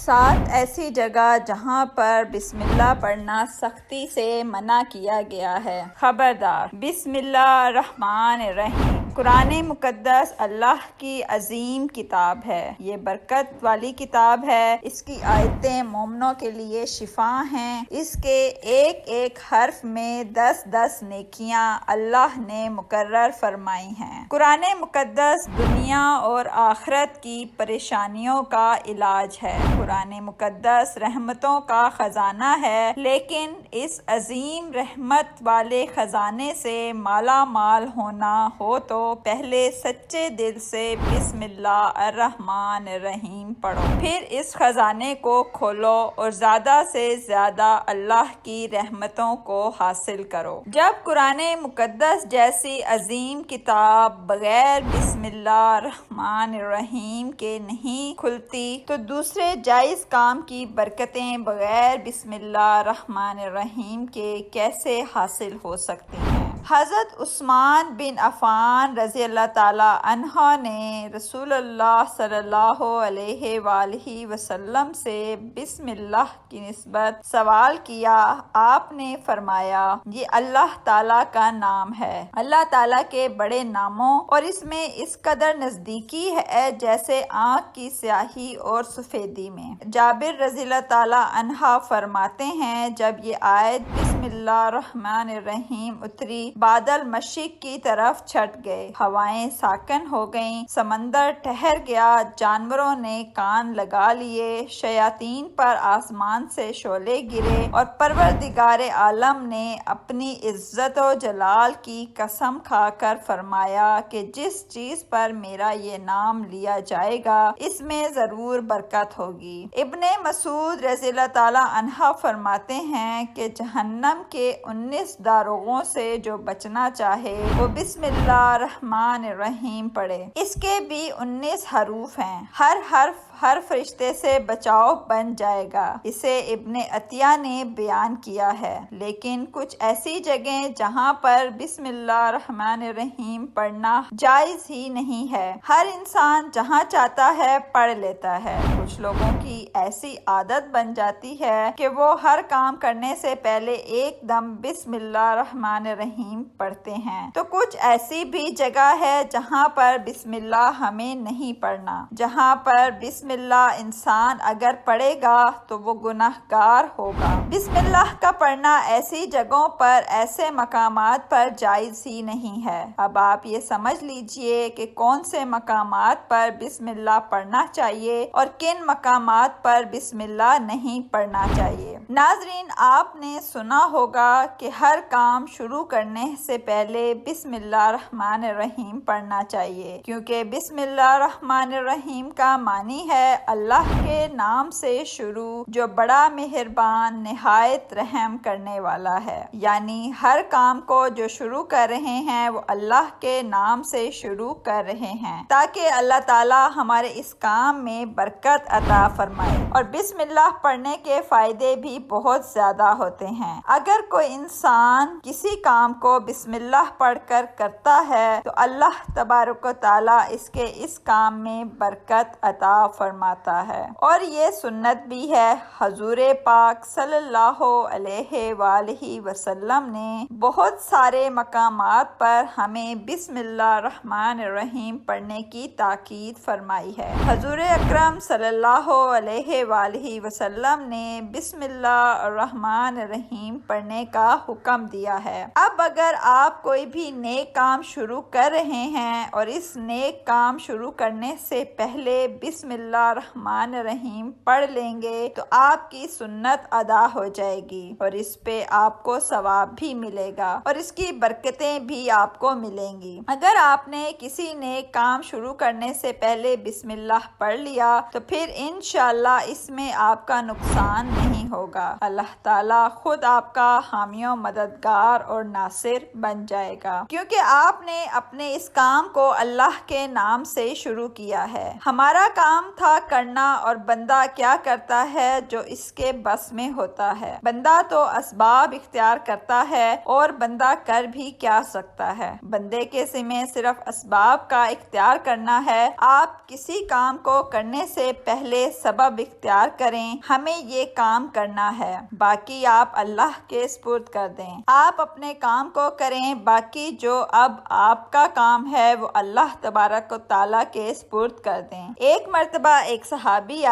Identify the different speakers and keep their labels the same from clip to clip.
Speaker 1: 7 ایسی جگہ جہاں پر بسم اللہ پڑھنا سختی سے منع کیا گیا ہے۔ خبردار، بسم اللہ الرحمن الرحیم۔ قرآن مقدس اللہ کی عظیم کتاب ہے۔ یہ برکت والی کتاب ہے۔ اس کی آیتیں مومنوں کے لیے شفا ہیں۔ اس کے ایک ایک حرف میں 10 نیکیاں اللہ نے مقرر فرمائی ہیں۔ قرآن مقدس دنیا اور آخرت کی پریشانیوں کا علاج ہے۔ قرآن مقدس رحمتوں کا خزانہ ہے، لیکن اس عظیم رحمت والے خزانے سے مالا مال ہونا ہو تو پہلے سچے دل سے بسم اللہ الرحمن الرحیم پڑھو، پھر اس خزانے کو کھولو اور زیادہ سے زیادہ اللہ کی رحمتوں کو حاصل کرو۔ جب قرآن مقدس جیسی عظیم کتاب بغیر بسم اللہ الرحمن الرحیم کے نہیں کھلتی تو دوسرے جائز کام کی برکتیں بغیر بسم اللہ الرحمن الرحیم کے کیسے حاصل ہو سکتی ہیں؟ حضرت عثمان بن عفان رضی اللہ تعالی عنہ نے رسول اللہ صلی اللہ علیہ وآلہ وسلم سے بسم اللہ کی نسبت سوال کیا۔ آپ نے فرمایا، یہ اللہ تعالیٰ کا نام ہے۔ اللہ تعالیٰ کے بڑے ناموں اور اس میں اس قدر نزدیکی ہے جیسے آنکھ کی سیاہی اور سفیدی میں۔ جابر رضی اللہ تعالی عنہ فرماتے ہیں، جب یہ آیت بسم اللہ الرحمن الرحیم اتری، بادل مشرق کی طرف چھٹ گئے، ہوائیں ساکن ہو گئیں، سمندر ٹھہر گیا، جانوروں نے کان لگا لیے، شیاطین پر آسمان سے شعلے گرے، اور پروردگار عالم نے اپنی عزت و جلال کی قسم کھا کر فرمایا کہ جس چیز پر میرا یہ نام لیا جائے گا اس میں ضرور برکت ہوگی۔ ابن مسعود رضی اللہ تعالی عنہ فرماتے ہیں کہ جہنم کے 19 داروغوں سے جو بچنا چاہے وہ بسم اللہ الرحمن الرحیم پڑھے۔ اس کے بھی 19 حروف ہیں، ہر حرف ہر فرشتے سے بچاؤ بن جائے گا۔ اسے ابن عطیہ نے بیان کیا ہے۔ لیکن کچھ ایسی جگہیں جہاں پر بسم اللہ الرحمن الرحیم پڑھنا جائز ہی نہیں ہے، ہر انسان جہاں چاہتا ہے پڑھ لیتا ہے۔ کچھ لوگوں کی ایسی عادت بن جاتی ہے کہ وہ ہر کام کرنے سے پہلے ایک دم بسم اللہ الرحمن الرحیم پڑھتے ہیں۔ تو کچھ ایسی بھی جگہ ہے جہاں پر بسم اللہ ہمیں نہیں پڑھنا، جہاں پر بسم اللہ انسان اگر پڑھے گا تو وہ گناہگار ہوگا۔ بسم اللہ کا پڑھنا ایسی جگہوں پر، ایسے مقامات پر جائز ہی نہیں ہے۔ اب آپ یہ سمجھ لیجئے کہ کون سے مقامات پر بسم اللہ پڑھنا چاہیے اور کن مقامات پر بسم اللہ نہیں پڑھنا چاہیے۔ ناظرین، آپ نے سنا ہوگا کہ ہر کام شروع کرنے سے پہلے بسم اللہ الرحمن الرحیم پڑھنا چاہیے، کیونکہ بسم اللہ الرحمن الرحیم کا معنی ہے اللہ کے نام سے شروع جو بڑا مہربان نہایت رحم کرنے والا ہے۔ یعنی ہر کام کو جو شروع کر رہے ہیں وہ اللہ کے نام سے شروع کر رہے ہیں تاکہ اللہ تعالی ہمارے اس کام میں برکت عطا فرمائے۔ اور بسم اللہ پڑھنے کے فائدے بھی بہت زیادہ ہوتے ہیں۔ اگر کوئی انسان کسی کام کو بسم اللہ پڑھ کر کرتا ہے تو اللہ تبارک و تعالی اس کے اس کام میں برکت عطا فرماتا ہے۔ اور یہ سنت بھی ہے، حضور پاک صلی اللہ علیہ وآلہ وسلم نے بہت سارے مقامات پر ہمیں بسم اللہ الرحمن الرحیم پڑھنے کی تاکید فرمائی ہے۔ حضور اکرم صلی اللہ علیہ وآلہ وسلم نے بسم اللہ الرحمن الرحیم پڑھنے کا حکم دیا ہے۔ اب اگر آپ کوئی بھی نیک کام شروع کر رہے ہیں اور اس نیک کام شروع کرنے سے پہلے بسم اللہ الرحمن الرحیم پڑھ لیں گے تو آپ کی سنت ادا ہو جائے گی اور اس پہ آپ کو ثواب بھی ملے گا اور اس کی برکتیں بھی آپ کو ملیں گی۔ اگر آپ نے کسی نیک کام شروع کرنے سے پہلے بسم اللہ پڑھ لیا تو پھر انشاءاللہ اس میں آپ کا نقصان نہیں ہوگا۔ اللہ تعالیٰ خود آپ کا حامی و مددگار اور ناصر خاسر بن جائے گا، کیونکہ آپ نے اپنے اس کام کو اللہ کے نام سے شروع کیا ہے۔ ہمارا کام تھا کرنا، اور بندہ کیا کرتا ہے جو اس کے بس میں ہوتا ہے۔ بندہ تو اسباب اختیار کرتا ہے، اور بندہ کر بھی کیا سکتا ہے۔ بندے کے ذمہ صرف اسباب کا اختیار کرنا ہے۔ آپ کسی کام کو کرنے سے پہلے سبب اختیار کریں، ہمیں یہ کام کرنا ہے، باقی آپ اللہ کے سپرد کر دیں۔ آپ اپنے کام کو کریں، باقی جو اب آپ کا کام ہے وہ اللہ تبارک و تعالیٰ کے سپرد کر دیں۔ ایک مرتبہ ایک صحابی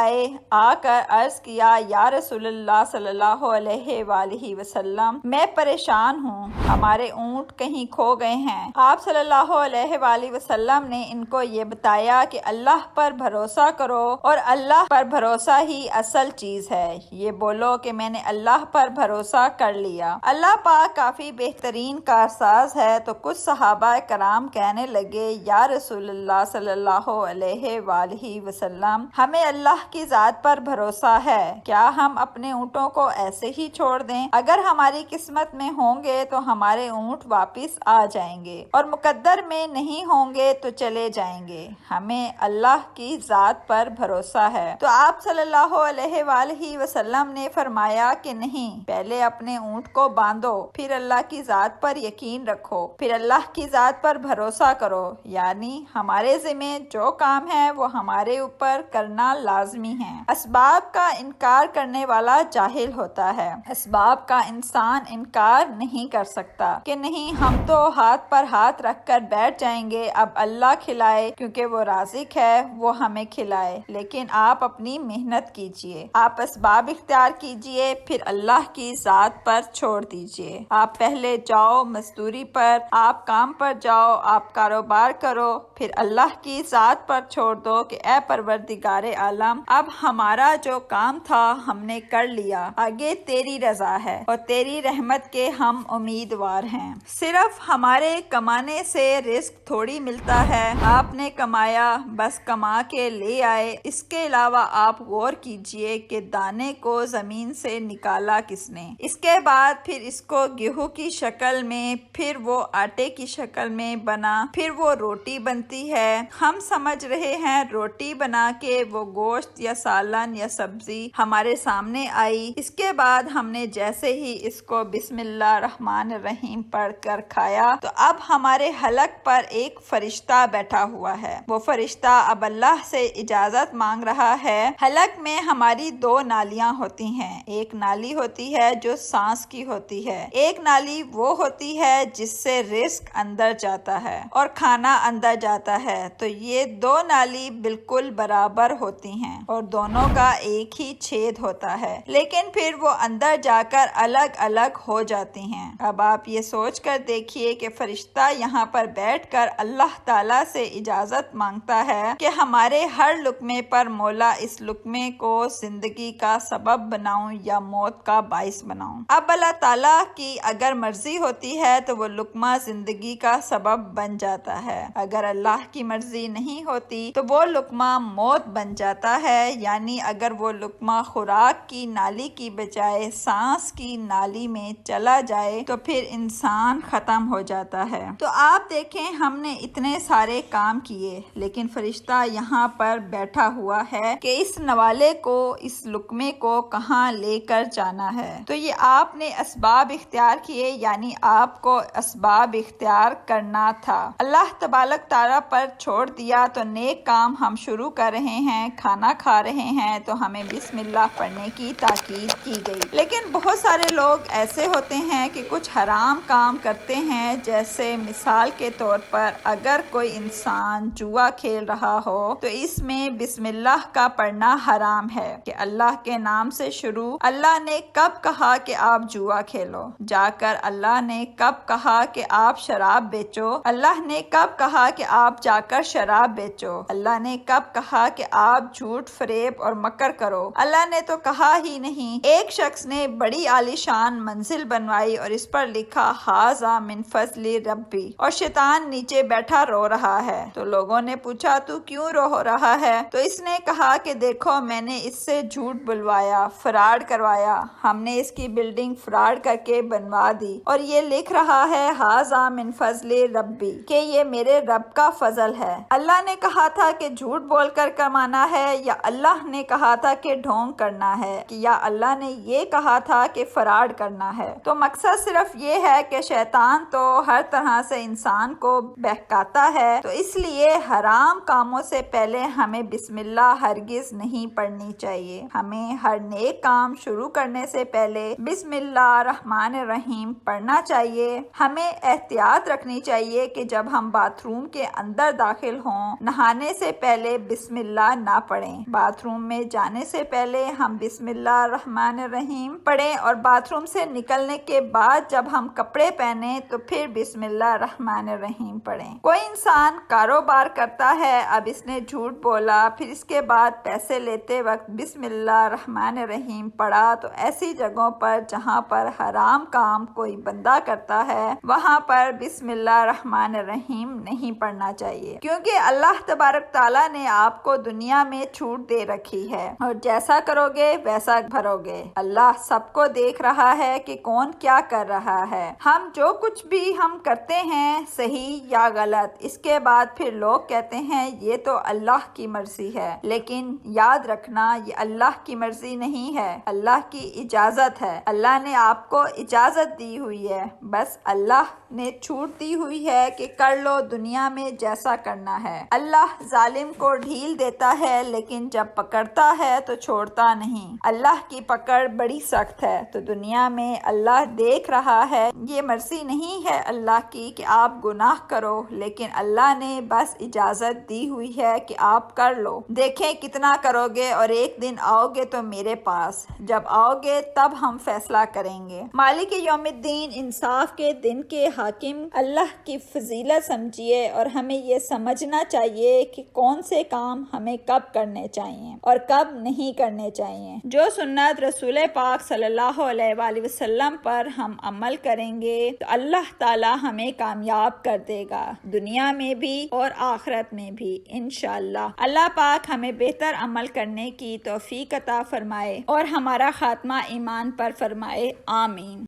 Speaker 1: آ کر عرض کیا، یا رسول اللہ صلی اللہ علیہ وآلہ وسلم، میں پریشان ہوں، ہمارے اونٹ کہیں کھو گئے ہیں۔ آپ صلی اللہ علیہ وآلہ وسلم نے ان کو یہ بتایا کہ اللہ پر بھروسہ کرو، اور اللہ پر بھروسہ ہی اصل چیز ہے۔ یہ بولو کہ میں نے اللہ پر بھروسہ کر لیا۔ اللہ پاک کافی بہترین کارساز ہے۔ تو کچھ صحابہ کرام کہنے لگے، یا رسول اللہ صلی اللہ علیہ وآلہ وسلم، ہمیں اللہ کی ذات پر بھروسہ ہے، کیا ہم اپنے اونٹوں کو ایسے ہی چھوڑ دیں؟ اگر ہماری قسمت میں ہوں گے تو ہمارے اونٹ واپس آ جائیں گے، اور مقدر میں نہیں ہوں گے تو چلے جائیں گے۔ ہمیں اللہ کی ذات پر بھروسہ ہے۔ تو آپ صلی اللہ علیہ وآلہ وسلم نے فرمایا کہ نہیں، پہلے اپنے اونٹ کو باندھو، پھر اللہ کی ذات پر یقین رکھو، پھر اللہ کی ذات پر بھروسہ کرو، یعنی ہمارے ذمہ جو کام ہے وہ ہمارے اوپر کرنا لازمی ہے۔ اسباب کا انکار کرنے والا جاہل ہوتا ہے۔ اسباب کا انسان انکار نہیں کر سکتا کہ نہیں، ہم تو ہاتھ پر ہاتھ رکھ کر بیٹھ جائیں گے، اب اللہ کھلائے، کیونکہ وہ رازق ہے، وہ ہمیں کھلائے۔ لیکن آپ اپنی محنت کیجئے، آپ اسباب اختیار کیجئے، پھر اللہ کی ذات پر چھوڑ دیجئے۔ آپ پہلے جاؤ مزدوری پر، آپ کام پر جاؤ، آپ کاروبار کرو، پھر اللہ کی ذات پر چھوڑ دو کہ اے پروردگار عالم، اب ہمارا جو کام تھا ہم نے کر لیا، آگے تیری رضا ہے اور تیری رحمت کے ہم امیدوار ہیں۔ صرف ہمارے کمانے سے رزق تھوڑی ملتا ہے، آپ نے کمایا، بس کما کے لے آئے۔ اس کے علاوہ آپ غور کیجئے کہ دانے کو زمین سے نکالا کس نے، اس کے بعد پھر اس کو گیہوں کی شکل میں، پھر وہ آٹے کی شکل میں بنا، پھر وہ روٹی بنتی ہے۔ ہم سمجھ رہے ہیں روٹی بنا کے وہ گوشت یا سالن یا سبزی ہمارے سامنے آئی، اس کے بعد ہم نے جیسے ہی اس کو بسم اللہ الرحمن الرحیم پڑھ کر کھایا تو اب ہمارے حلق پر ایک فرشتہ بیٹھا ہوا ہے۔ وہ فرشتہ اب اللہ سے اجازت مانگ رہا ہے۔ حلق میں ہماری دو نالیاں ہوتی ہیں، ایک نالی ہوتی ہے جو سانس کی ہوتی ہے، ایک نالی وہ ہوتی ہے جس سے رزق اندر جاتا ہے اور کھانا اندر جاتا ہے۔ تو یہ دو نالی بالکل برابر ہوتی ہیں اور دونوں کا ایک ہی چھید ہوتا ہے، لیکن پھر وہ اندر جا کر الگ الگ ہو جاتی ہیں۔ اب آپ یہ سوچ کر دیکھیے کہ فرشتہ یہاں پر بیٹھ کر اللہ تعالیٰ سے اجازت مانگتا ہے کہ ہمارے ہر لقمے پر مولا اس لقمے کو زندگی کا سبب بناؤں یا موت کا باعث بناؤں۔ اب اللہ تعالیٰ کی اگر مرضی ہوتی ہے تو وہ لقمہ زندگی کا سبب بن جاتا ہے، اگر اللہ کی مرضی نہیں ہوتی تو وہ لقمہ موت بن جاتا ہے، یعنی اگر وہ لقمہ خوراک کی نالی کی بجائے سانس کی نالی میں چلا جائے تو پھر انسان ختم ہو جاتا ہے۔ تو آپ دیکھیں ہم نے اتنے سارے کام کیے، لیکن فرشتہ یہاں پر بیٹھا ہوا ہے کہ اس نوالے کو، اس لقمے کو کہاں لے کر جانا ہے۔ تو یہ آپ نے اسباب اختیار کیے، یعنی آپ کو اسباب اختیار کرنا تھا۔ اللہ تبارک تعالیٰ پر چھوڑ دیا تو نیک کام ہم شروع کر رہے ہیں، کھانا کھا رہے ہیں تو ہمیں بسم اللہ پڑھنے کی تاکید کی گئی۔ لیکن بہت سارے لوگ ایسے ہوتے ہیں کہ کچھ حرام کام کرتے ہیں، جیسے مثال کے طور پر اگر کوئی انسان جوا کھیل رہا ہو تو اس میں بسم اللہ کا پڑھنا حرام ہے کہ اللہ کے نام سے شروع۔ اللہ نے کب کہا کہ آپ جوا کھیلو؟ جا کر اللہ نے کب کہا کہ آپ شراب بیچو؟ اللہ نے کب کہا کہ آپ جا کر شراب بیچو؟ اللہ نے کب کہا کہ آپ جھوٹ فریب اور مکر کرو؟ اللہ نے تو کہا ہی نہیں۔ ایک شخص نے بڑی عالیشان منزل بنوائی اور اس پر لکھا ھذا من فضل ربی، اور شیطان نیچے بیٹھا رو رہا ہے۔ تو لوگوں نے پوچھا تو کیوں رو رہا ہے؟ تو اس نے کہا کہ دیکھو میں نے اس سے جھوٹ بلوایا، فراڈ کروایا، ہم نے اس کی بلڈنگ فراڈ کر کے بنوا دی اور یہ لکھ رہا ہے ھذا من فضل ربی، کہ یہ میرے رب کا فضل ہے۔ اللہ نے کہا تھا کہ جھوٹ بول کر کمانا ہے، یا اللہ نے کہا تھا کہ ڈھونگ کرنا ہے، یا اللہ نے یہ کہا تھا کہ فراڈ کرنا ہے؟ تو مقصد صرف یہ ہے کہ شیطان تو ہر طرح سے انسان کو بہکاتا ہے، تو اس لیے حرام کاموں سے پہلے ہمیں بسم اللہ ہرگز نہیں پڑھنی چاہیے۔ ہمیں ہر نیک کام شروع کرنے سے پہلے بسم اللہ الرحمن الرحیم پڑھنا چاہیے۔ ہمیں احتیاط رکھنی چاہیے کہ جب ہم باتھ روم کے اندر داخل ہوں، نہانے سے پہلے بسم اللہ نہ پڑھیں۔ باتھ روم میں جانے سے پہلے ہم بسم اللہ الرحمن الرحیم پڑھیں، اور باتھ روم سے نکلنے کے بعد جب ہم کپڑے پہنیں تو پھر بسم اللہ الرحمن الرحیم پڑھیں۔ کوئی انسان کاروبار کرتا ہے، اب اس نے جھوٹ بولا، پھر اس کے بعد پیسے لیتے وقت بسم اللہ الرحمن الرحیم پڑھا، تو ایسی جگہوں پر جہاں پر حرام کام کوئی بندہ کرتا ہے وہاں پر بسم اللہ الرحمن الرحیم نہیں پڑھنا چاہیے، کیونکہ اللہ تبارک تعالیٰ نے آپ کو دنیا میں چھوٹ دے رکھی ہے، اور جیسا کرو گے ویسا بھرو گے۔ اللہ سب کو دیکھ رہا ہے کہ کون کیا کر رہا ہے۔ ہم جو کچھ بھی ہم کرتے ہیں صحیح یا غلط، اس کے بعد پھر لوگ کہتے ہیں یہ تو اللہ کی مرضی ہے، لیکن یاد رکھنا یہ اللہ کی مرضی نہیں ہے، اللہ کی اجازت ہے۔ اللہ نے آپ کو اجازت دی ہوئی ہے، بس اللہ نے چھوٹ دی ہوئی ہے کہ کر لو دنیا میں جیسا کرنا ہے۔ اللہ ظالم کو ڈھیل دیتا ہے، لیکن جب پکڑتا ہے تو چھوڑتا نہیں۔ اللہ کی پکڑ بڑی سخت ہے، تو دنیا میں اللہ دیکھ رہا ہے۔ یہ مرضی نہیں ہے اللہ کی کہ آپ گناہ کرو، لیکن اللہ نے بس اجازت دی ہوئی ہے کہ آپ کر لو، دیکھیں کتنا کرو گے، اور ایک دن آؤ گے تو میرے پاس، جب آؤ گے تب ہم فیصلہ کریں گے۔ مالک یوم الدین، انصاف کے دن کے حاکم اللہ کی فضیلت سمجھیے، اور ہمیں یہ سمجھنا چاہیے کہ کون سے کام ہمیں کب کرنے چاہیے اور کب نہیں کرنے چاہیے۔ جو سنت رسول پاک صلی اللہ علیہ وآلہ وسلم پر ہم عمل کریں گے تو اللہ تعالی ہمیں کامیاب کر دے گا، دنیا میں بھی اور آخرت میں بھی انشاءاللہ۔ اللہ پاک ہمیں بہتر عمل کرنے کی توفیق عطا فرمائے اور ہمارا خاتمہ ایمان پر فرمائے، آمین۔